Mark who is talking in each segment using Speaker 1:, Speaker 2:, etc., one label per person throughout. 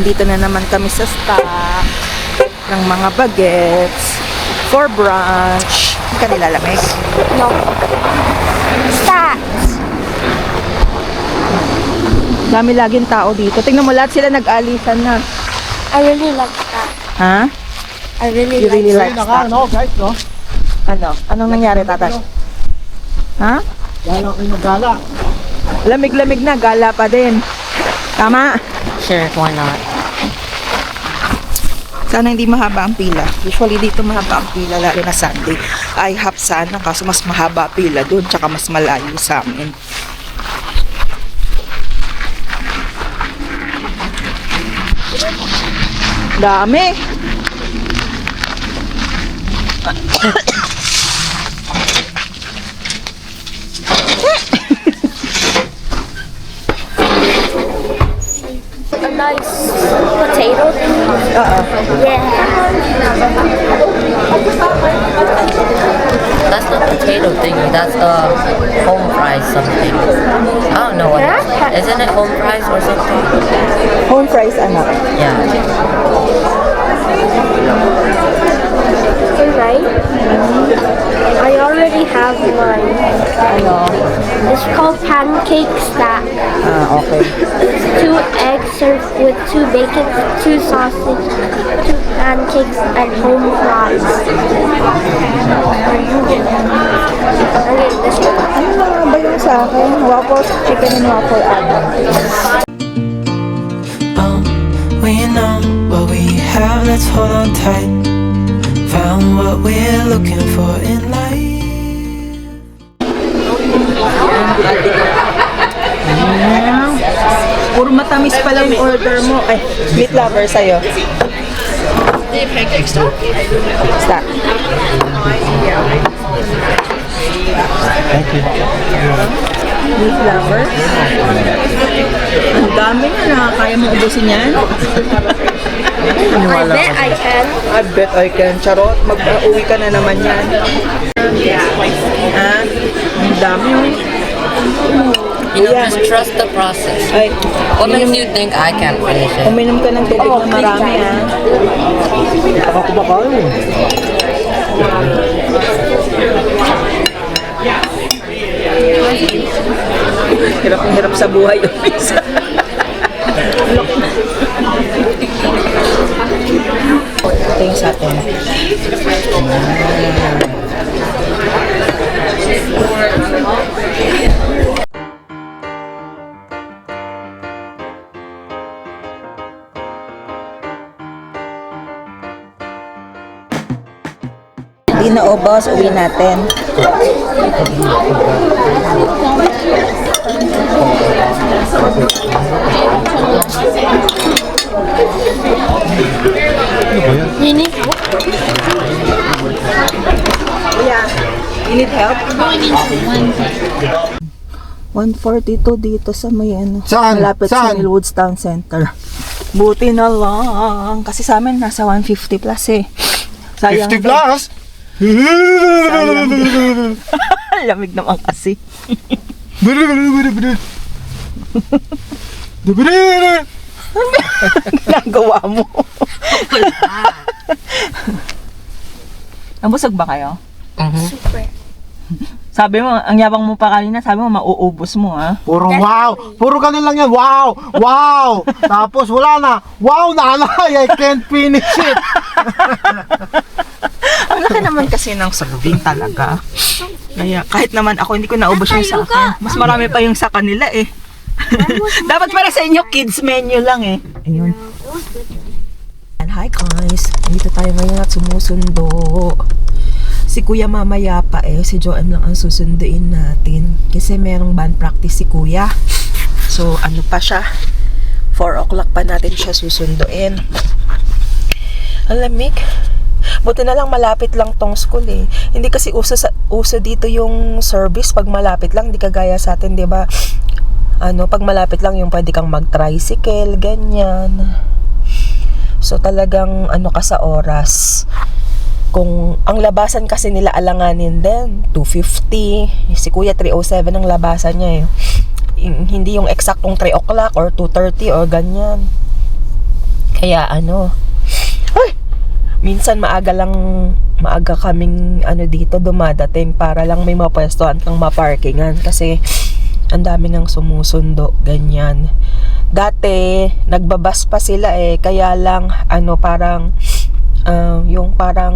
Speaker 1: nandito na naman kami sa stock ng mga bagets for brunch. Hindi ka nilalamig?
Speaker 2: No. Stacks.
Speaker 1: Dami laging tao dito. Tingnan mo, lahat sila nag-alisan na.
Speaker 2: I really like that.
Speaker 1: Ha?
Speaker 2: I really
Speaker 1: You
Speaker 2: like
Speaker 1: really
Speaker 2: that.
Speaker 1: like stock? Ano? Anong nangyari, tatay? Ha?
Speaker 3: Gala ko yung gala.
Speaker 1: Lamig-lamig na, gala pa din. Tama?
Speaker 4: Sure, why not?
Speaker 1: Sana hindi mahaba ang pila. Usually dito mahaba ang pila, lalo na Sunday. I have sana, kaso mas mahaba pila doon, tsaka mas malayo sa amin. Dami!
Speaker 2: A nice potato thing.
Speaker 1: Oo.
Speaker 2: Yeah.
Speaker 4: That's not potato thingy, that's the home fries something. I don't know what it is. Isn't it home fries or something?
Speaker 1: Home fries, anak.
Speaker 4: Yeah.
Speaker 2: Alright. I already have mine.
Speaker 1: Ano?
Speaker 2: It's called pancake stack.
Speaker 1: Ah, okay.
Speaker 2: It's 2 eggs served with 2 bacon, 2 sausage, 2 pancakes, and home fries. Okay, this one.
Speaker 1: Ano na ba yung sa akin? Waffles, chicken and waffle adam.
Speaker 5: We know what we have, let's hold on tight. Found what we're looking for in life.
Speaker 1: Puro matamis pala yung order mo. Ay, meat lover sa'yo. Stop. Meat lover. Ang dami na. Kaya mo ubusin yan?
Speaker 2: I bet I can.
Speaker 1: I bet I can. Charot, mag-uwi ka na naman yan. Ah, ang dami.
Speaker 4: You know, just trust the process.
Speaker 1: Ay,
Speaker 4: What makes you think I can't finish it?
Speaker 1: uminom ka ng tubig na marami, ha?
Speaker 3: Baka kumakain.
Speaker 1: Hirap na hirap sa buhay yung isa. Ito yung sa atin. Hindi na ubos, uwi natin.
Speaker 2: You need help?
Speaker 1: Yeah. You need help? 142 dito sa may ano.
Speaker 3: Saan?
Speaker 1: Malapit sa
Speaker 3: Saan?
Speaker 1: Millwoods Town Center. Buti na lang. Kasi sa amin nasa 150 plus eh. Sayang
Speaker 3: 50 plus?
Speaker 1: Lamig naman kasi. Ginagawa mo. Nabusog ba kayo?
Speaker 2: Super.
Speaker 1: Sabi mo, ang yabang mo pa kanina, sabi mo mauubos mo, ha?
Speaker 3: Puro wow! Puro ganun lang yan. Wow! Wow! Tapos wala na. Wow, nanay! I can't finish it.
Speaker 1: Ang laki naman kasi ng serving talaga. Kaya kahit naman ako, hindi ko naubos yung sa akin. Mas marami pa yung sa kanila eh. Dapat para sa inyo, kids menu lang eh. Ayun. And hi guys, nandito tayo ngayon at sumusundo. Si Kuya mamaya pa eh, si Joem lang ang susunduin natin. Kasi merong band practice si Kuya. So ano pa siya, 4 o'clock pa natin siya susunduin. Ang lamig. Buti na lang malapit lang tong school eh. Hindi kasi uso dito yung service pag malapit lang, di kagaya sa atin, 'di ba? Ano, pag malapit lang yung pwede kang mag-tricycle, ganyan. So talagang ano ka sa oras. Kung ang labasan kasi nila alanganin din, 2:50. Si Kuya 3:07 ang labasan niya eh. Hindi yung eksaktong 3 o'clock or 2:30 or ganyan. Kaya minsan maaga kaming dito dumadating para lang may mapwestuhan kang maparkingan kasi ang dami nang sumusundo, ganyan. Dati nagbabas pa sila kaya lang parang yung parang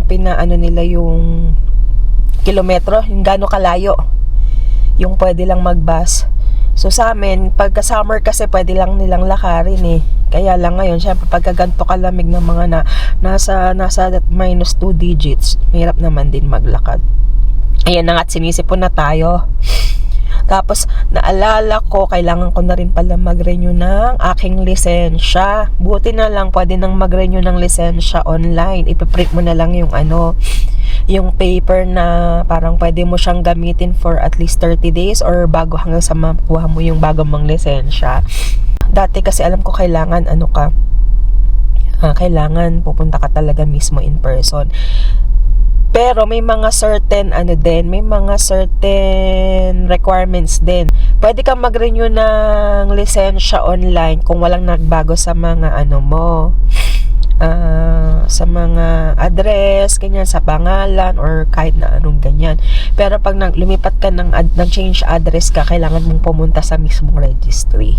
Speaker 1: nila yung kilometro, yung gaano kalayo yung pwede lang magbus. So sa amin, pagka summer kasi pwede lang nilang lakarin Kaya lang ngayon, syempre pagka ganito kalamig ng mga nasa minus 2 digits, mahirap naman din maglakad. Ayan na nga't sinisipon na tayo. Tapos, naalala ko, kailangan ko na rin pala mag-renew ng aking lisensya. Buti na lang, pwede nang mag-renew ng lisensya online. Ipiprint mo na lang yung yung paper na parang pwede mo siyang gamitin for at least 30 days or bago hanggang sa makuha mo yung bago mong lisensya. Dati kasi alam ko kailangan kailangan pupunta ka talaga mismo in person. Pero may mga certain may mga certain requirements din. Pwede kang mag-renew ng lisensya online kung walang nagbago sa mga sa mga address, ganyan, sa pangalan or kahit na anong ganyan. Pero pag lumipat ka ng change address ka, kailangan mong pumunta sa mismong registry.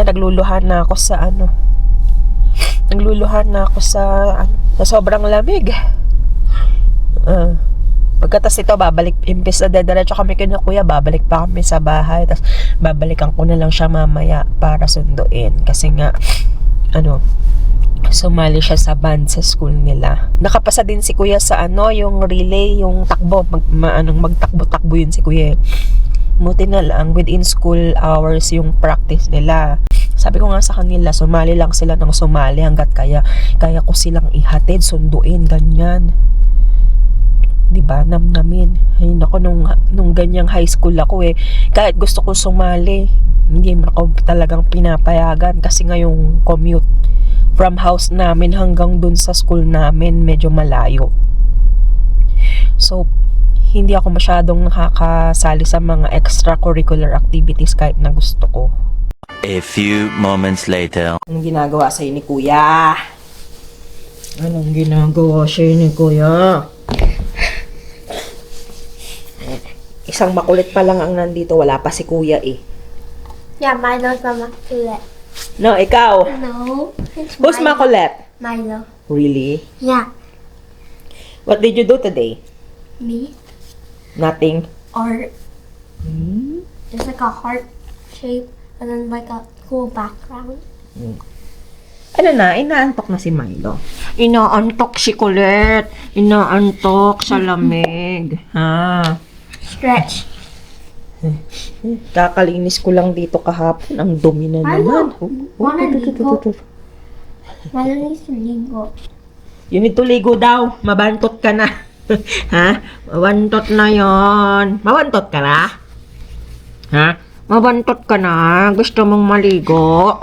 Speaker 1: Nagluluhan na ako sa sa sobrang lamig. Pagkatas ito, babalik, imbes na diretso kami kina kuya, babalik pa kami sa bahay, tapos babalikan ko na lang siya mamaya para sunduin kasi nga sumali siya sa band sa school nila. Nakapasa din si kuya sa yung relay, yung takbo, magtakbo-takbo yun si kuya. Buti na lang within school hours yung practice nila. Sabi ko nga sa kanila, sumali lang sila ng sumali hanggat kaya ko silang ihatid, sunduin, ganyan. Diba, namnamin. Ay nako, nung ganyang high school ako kahit gusto ko sumali, hindi mo ako talagang pinapayagan kasi nga yung commute from house namin hanggang dun sa school namin medyo malayo. So, hindi ako masyadong nakakasali sa mga extracurricular activities kahit na gusto ko.
Speaker 6: A few moments later.
Speaker 1: Anong ginagawa sa'yo ni kuya? Anong ginagawa sa'yo ni kuya? Isang makulit pa lang ang nandito, wala pa si kuya
Speaker 2: Yeah, Milo's makulit.
Speaker 1: No, ikaw.
Speaker 2: No. It's
Speaker 1: Who's makulit?
Speaker 2: Milo.
Speaker 1: Really?
Speaker 2: Yeah.
Speaker 1: What did you do today?
Speaker 2: Me.
Speaker 1: Nothing.
Speaker 2: Art. There's like a heart shape and then like a cool background.
Speaker 1: Inaantok na si Milo. Inaantok si Colette. Inaantok sa lamig.
Speaker 2: Stretch.
Speaker 1: Kakalinis ko lang dito kahapon. Ang dumi na naman.
Speaker 2: Milo needs to ligo.
Speaker 1: You need to ligo daw. Mabantot ka na. Ha? Mabantot na yon. Mabantot ka na? Ha? Mabantot ka na? Gusto mong maligo?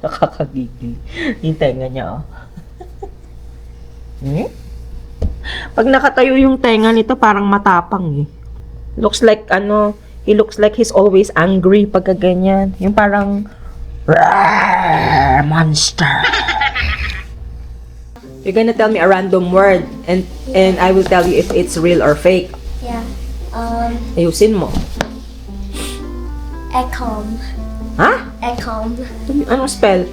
Speaker 1: Nakakagigil. Yung tenga niya, Pag nakatayo yung tenga nito, parang matapang Looks like, he looks like he's always angry pagka ganyan. Yung parang, monster. You're gonna tell me a random word and I will tell you if it's real or fake.
Speaker 2: Yeah.
Speaker 1: Ayusin mo.
Speaker 2: Ecom.
Speaker 1: Ha?
Speaker 2: Ecom.
Speaker 1: Anong spell?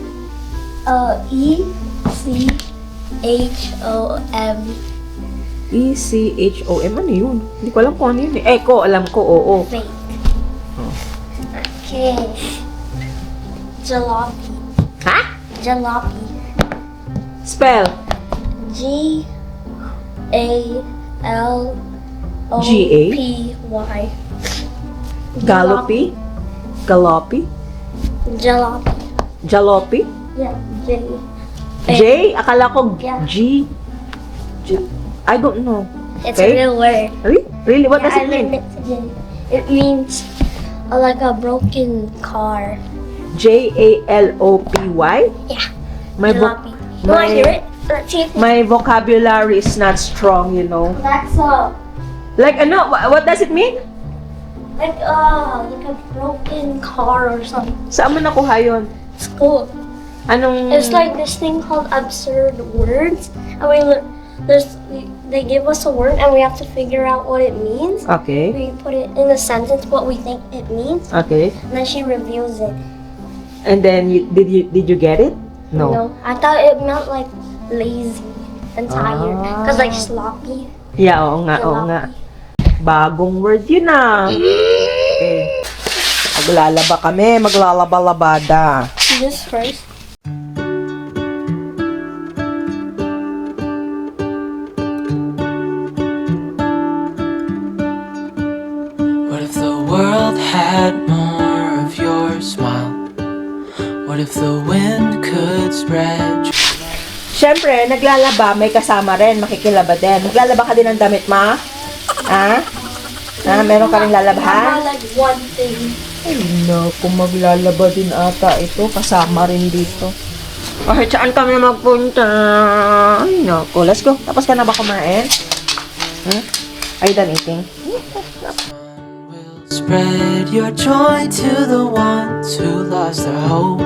Speaker 2: E-C-H-O-M.
Speaker 1: E-C-H-O-M. Ano yun? Hindi ko alam kung ano yun. Echo, alam ko, oo.
Speaker 2: Fake. Okay. Jalopy.
Speaker 1: Ha?
Speaker 2: Jalopy.
Speaker 1: Spell.
Speaker 2: G-A-L-O-P-Y.
Speaker 1: Galopi? Galopi?
Speaker 2: Jalopy.
Speaker 1: Jalopi?
Speaker 2: Yeah.
Speaker 1: J? Akala ko
Speaker 2: Yeah.
Speaker 1: G. I don't know.
Speaker 2: It's
Speaker 1: Fake?
Speaker 2: a real word.
Speaker 1: Really? What does
Speaker 2: I
Speaker 1: it
Speaker 2: learned
Speaker 1: mean?
Speaker 2: it today. It means like a broken car.
Speaker 1: J-A-L-O-P-Y?
Speaker 2: Yeah.
Speaker 1: My
Speaker 2: Jalopy. You want to hear it? Let's see if
Speaker 1: My vocabulary is not strong, you know.
Speaker 2: that's
Speaker 1: Like, ano? What does it mean?
Speaker 2: like a broken car or something.
Speaker 1: Saan mo nakuha yun?
Speaker 2: School.
Speaker 1: Anong...
Speaker 2: It's like this thing called absurd words, and they give us a word, and we have to figure out what it means.
Speaker 1: Okay.
Speaker 2: We put it in a sentence what we think it means,
Speaker 1: Okay.
Speaker 2: and then she reviews it.
Speaker 1: And then, did you get it? No.
Speaker 2: I thought it meant like lazy and tired, cause like sloppy.
Speaker 1: Yeah, oo nga. Bagong word yun ah. Okay. Maglalaba kami, maglalaba-labada.
Speaker 2: This first.
Speaker 5: What if the world had more of your smile? What if the wind could spread?
Speaker 1: Siyempre, naglalaba, may kasama rin, makikilaba din. Maglalaba ka din ng damit, ma? Ha? Meron ka rin lalabahan?
Speaker 2: Like one thing.
Speaker 1: Ay, naku, maglalaba din ata ito. Kasama rin dito. Kahit saan kami magpunta. Ay, naku. Let's go. Tapos ka na ba kumain? Are you done eating?
Speaker 5: Spread your joy to the ones who lost their hope.